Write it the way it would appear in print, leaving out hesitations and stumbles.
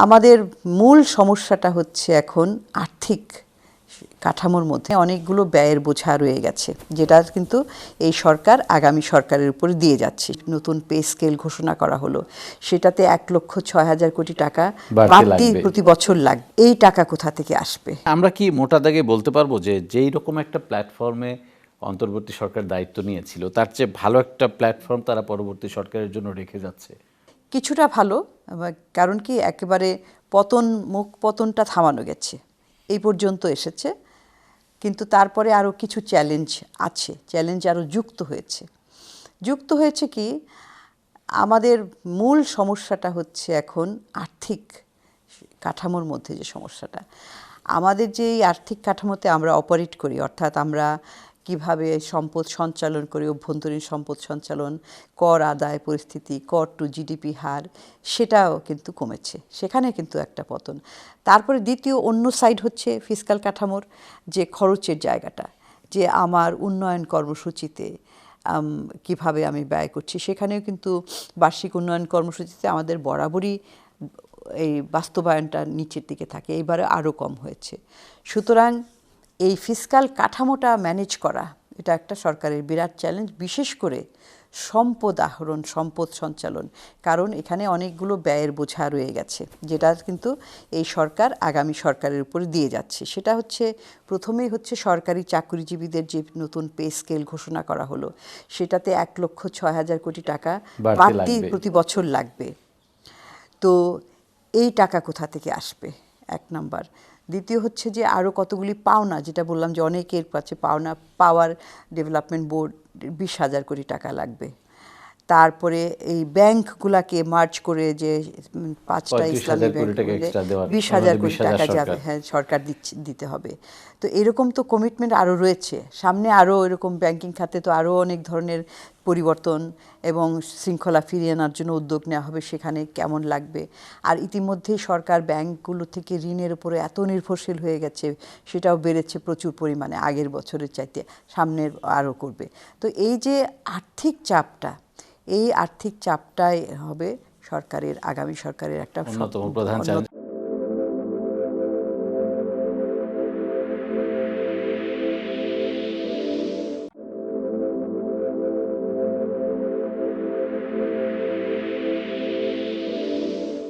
আমাদের মূল সমস্যাটা হচ্ছে এখন আর্থিক কাঠামোর মধ্যে অনেকগুলো ব্যয়ের বোঝা রয়ে গেছে, যেটা কিন্তু এই সরকার আগামী সরকারের উপর দিয়ে যাচ্ছে। নতুন পে স্কেল ঘোষণা করা হলো, সেটাতে 1,06,000 কোটি টাকা বাড়তি প্রতি বছর লাগবে। এই টাকা কোথা থেকে আসবে? আমরা কি মোটা দাগে বলতে পারবো যে যেই রকম একটা প্ল্যাটফর্মে অন্তর্বর্তী সরকার দায়িত্ব নিয়েছিল তার চেয়ে ভালো একটা প্ল্যাটফর্ম তারা পরবর্তী সরকারের জন্য রেখে যাচ্ছে? কিছুটা ভালো, কারণ কি একেবারে মুখ পতনটা থামানো গেছে, এই পর্যন্ত এসেছে। কিন্তু তারপরে আরও কিছু চ্যালেঞ্জ আছে, চ্যালেঞ্জ আরও যুক্ত হয়েছে কি, আমাদের মূল সমস্যাটা হচ্ছে এখন আর্থিক কাঠামোর মধ্যে যে সমস্যাটা, আমাদের যে এই আর্থিক কাঠামোতে আমরা অপারেট করি, অর্থাৎ আমরা কিভাবে সম্পদ সঞ্চালন করি, অভ্যন্তরীণ সম্পদ সঞ্চালন, কর আদায় পরিস্থিতি, কর টু জিডিপি হার, সেটাও কিন্তু কমেছে, সেখানে কিন্তু একটা পতন। তারপরে দ্বিতীয় অন্য সাইড হচ্ছে ফিসকাল কাঠামোর যে খরচের জায়গাটা, যে আমার উন্নয়ন কর্মসূচিতে কিভাবে আমি ব্যয় করছি, সেখানেও কিন্তু বার্ষিক উন্নয়ন কর্মসূচিতে আমাদের বরাবরই এই বাস্তবায়নটা নিচের দিকে থাকে, এইবারে আরও কম হয়েছে। সুতরাং এই ফিসকাল কাঠামোটা ম্যানেজ করা, এটা একটা সরকারের বিরাট চ্যালেঞ্জ, বিশেষ করে সম্পদ আহরণ, সম্পদ সঞ্চালন, কারণ এখানে অনেকগুলো ব্যয়ের বোঝা রয়ে গেছে, যেটা কিন্তু এই সরকার আগামী সরকারের উপর দিয়ে যাচ্ছে। সেটা হচ্ছে, প্রথমেই হচ্ছে সরকারি চাকরিজীবীদের যে নতুন পে স্কেল ঘোষণা করা হলো, সেটাতে 1,06,000 কোটি টাকা বাড়তি প্রতি বছর লাগবে। তো এই টাকা কোথা থেকে আসবে, এক নাম্বার। দ্বিতীয় হচ্ছে যে আরও কতগুলি পাওনা, যেটা বললাম যে অনেকের কাছে পাওনা, পাওয়ার ডেভেলপমেন্ট বোর্ড 20,000 কোটি টাকা লাগবে। তারপরে এই ব্যাংকগুলাকে মার্জ করে যে 5টা ইসলামী ব্যাংক, 20,000 কোটি টাকা যাবে, হ্যাঁ, সরকার দিতে হবে। তো এরকম তো কমিটমেন্ট আরও রয়েছে, সামনে আরও এরকম ব্যাংকিং খাতে তো আরও অনেক ধরনের পরিবর্তন এবং শৃঙ্খলা ফিরিয়ে আনার জন্য উদ্যোগ নেওয়া হবে, সেখানে কেমন লাগবে। আর ইতিমধ্যেই সরকার ব্যাংকগুলো থেকে ঋণের উপরে এত নির্ভরশীল হয়ে গেছে, সেটাও বেড়েছে প্রচুর পরিমাণে, আগের বছরের চাইতে সামনের আরও করবে। তো এই যে আর্থিক চাপটা, এই আর্থিক চাপটাই হবে সরকারের, আগামী সরকারের একটা অন্যতম প্রধান চ্যালেঞ্জ।